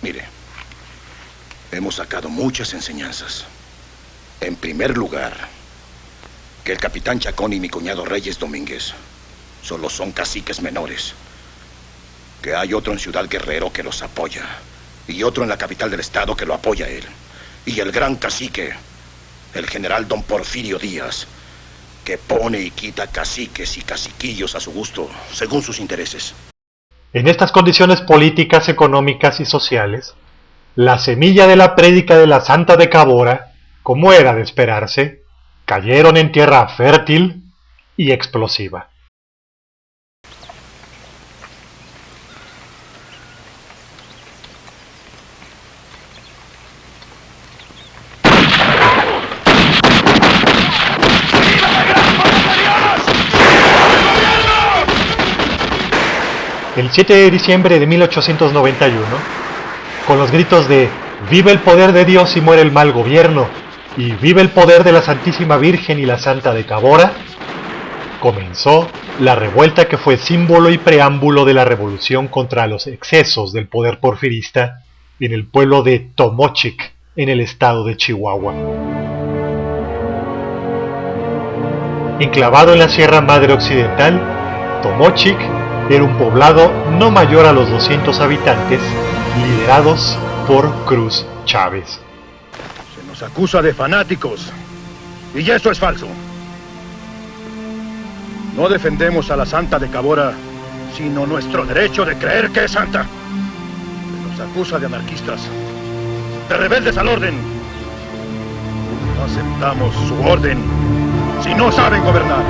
Mire, hemos sacado muchas enseñanzas. En primer lugar, que el capitán Chacón y mi cuñado Reyes Domínguez solo son caciques menores. Que hay otro en Ciudad Guerrero que los apoya, y otro en la capital del estado que lo apoya a él. Y el gran cacique, el general don Porfirio Díaz, que pone y quita caciques y caciquillos a su gusto, según sus intereses. En estas condiciones políticas, económicas y sociales, la semilla de la prédica de la Santa de Cabora, como era de esperarse, cayeron en tierra fértil y explosiva. El 7 de diciembre de 1891, con los gritos de ¡Viva el poder de Dios y muere el mal gobierno! Y ¡viva el poder de la Santísima Virgen y la Santa de Cabora!, comenzó la revuelta que fue símbolo y preámbulo de la revolución contra los excesos del poder porfirista en el pueblo de Tomochic, en el estado de Chihuahua. Enclavado en la Sierra Madre Occidental, Tomochic era un poblado no mayor a los 200 habitantes, liderados por Cruz Chávez. Se nos acusa de fanáticos, y eso es falso. No defendemos a la Santa de Cabora, sino nuestro derecho de creer que es santa. Se nos acusa de anarquistas, de rebeldes al orden. No aceptamos su orden si no saben gobernar.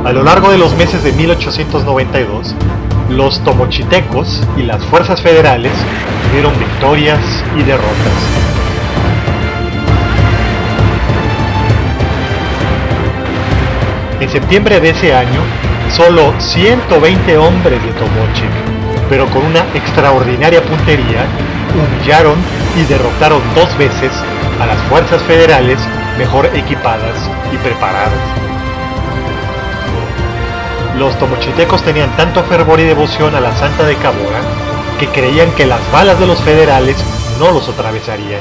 A lo largo de los meses de 1892, los tomochitecos y las fuerzas federales tuvieron victorias y derrotas. En septiembre de ese año, solo 120 hombres de Tomochic, pero con una extraordinaria puntería, humillaron y derrotaron 2 veces a las fuerzas federales mejor equipadas y preparadas. Los tomochitecos tenían tanto fervor y devoción a la Santa de Cabora que creían que las balas de los federales no los atravesarían.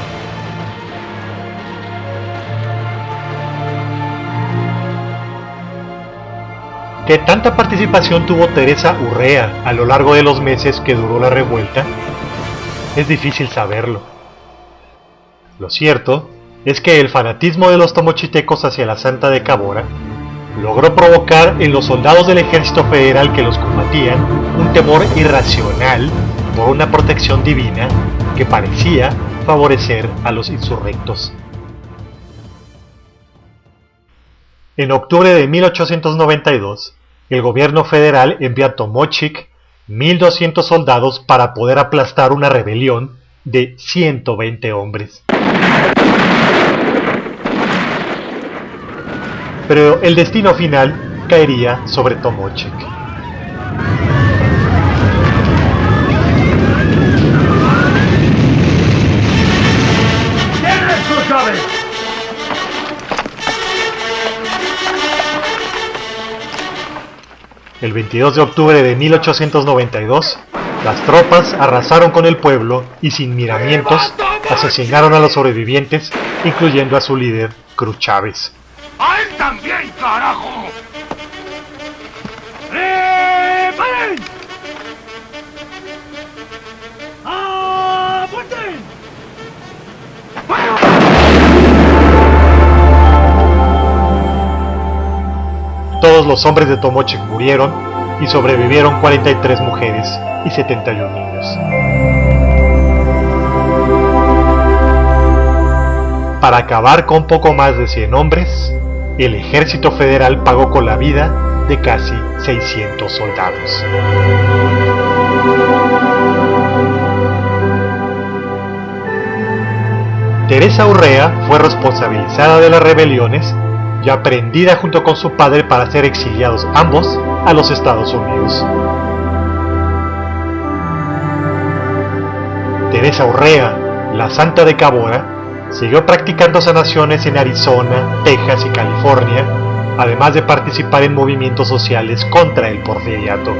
¿Qué tanta participación tuvo Teresa Urrea a lo largo de los meses que duró la revuelta? Es difícil saberlo. Lo cierto es que el fanatismo de los tomochitecos hacia la Santa de Cabora logró provocar en los soldados del ejército federal que los combatían un temor irracional por una protección divina que parecía favorecer a los insurrectos. En octubre de 1892, el gobierno federal envió a Tomochic 1.200 soldados para poder aplastar una rebelión de 120 hombres. Pero el destino final caería sobre Tomochic. El 22 de octubre de 1892, las tropas arrasaron con el pueblo y sin miramientos asesinaron a los sobrevivientes, incluyendo a su líder, Cruz Chávez. ¡A él también, carajo! ¡Preparen! ¡Apunten! Todos los hombres de Tomochic murieron y sobrevivieron 43 mujeres y 71 niños. Para acabar con poco más de 100 hombres, el ejército federal pagó con la vida de casi 600 soldados. Teresa Urrea fue responsabilizada de las rebeliones y aprendida junto con su padre para ser exiliados ambos a los Estados Unidos. Teresa Urrea, la Santa de Cabora, siguió practicando sanaciones en Arizona, Texas y California, además de participar en movimientos sociales contra el porfiriato.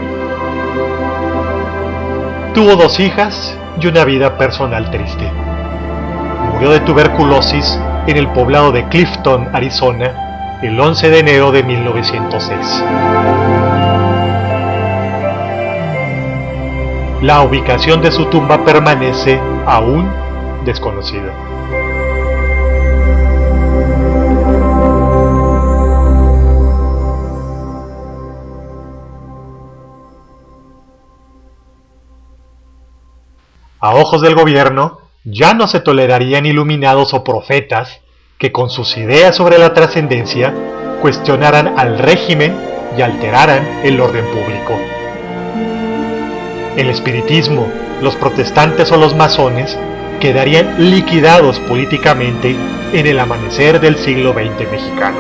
Tuvo 2 hijas y una vida personal triste. Murió de tuberculosis en el poblado de Clifton, Arizona, el 11 de enero de 1906. La ubicación de su tumba permanece aún desconocida. A ojos del gobierno, ya no se tolerarían iluminados o profetas que con sus ideas sobre la trascendencia cuestionaran al régimen y alteraran el orden público. El espiritismo, los protestantes o los masones quedarían liquidados políticamente en el amanecer del siglo XX mexicano.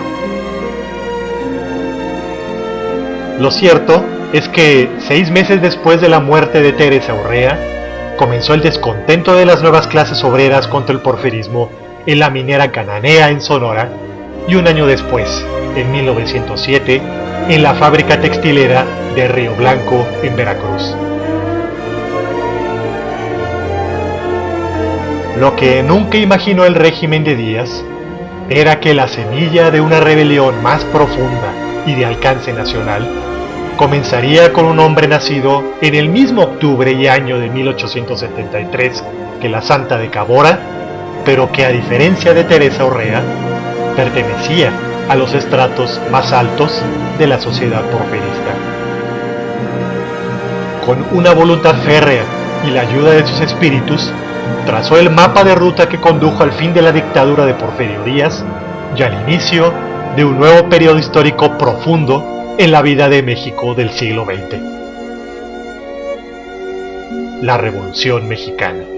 Lo cierto es que 6 meses después de la muerte de Teresa Urrea, comenzó el descontento de las nuevas clases obreras contra el porfirismo en la minera Cananea en Sonora, y un año después, en 1907, en la fábrica textilera de Río Blanco en Veracruz. Lo que nunca imaginó el régimen de Díaz era que la semilla de una rebelión más profunda y de alcance nacional comenzaría con un hombre nacido en el mismo octubre y año de 1873 que la Santa de Cabora, pero que a diferencia de Teresa Urrea, pertenecía a los estratos más altos de la sociedad porfirista. Con una voluntad férrea y la ayuda de sus espíritus, trazó el mapa de ruta que condujo al fin de la dictadura de Porfirio Díaz y al inicio de un nuevo periodo histórico profundo en la vida de México del siglo XX. La Revolución Mexicana.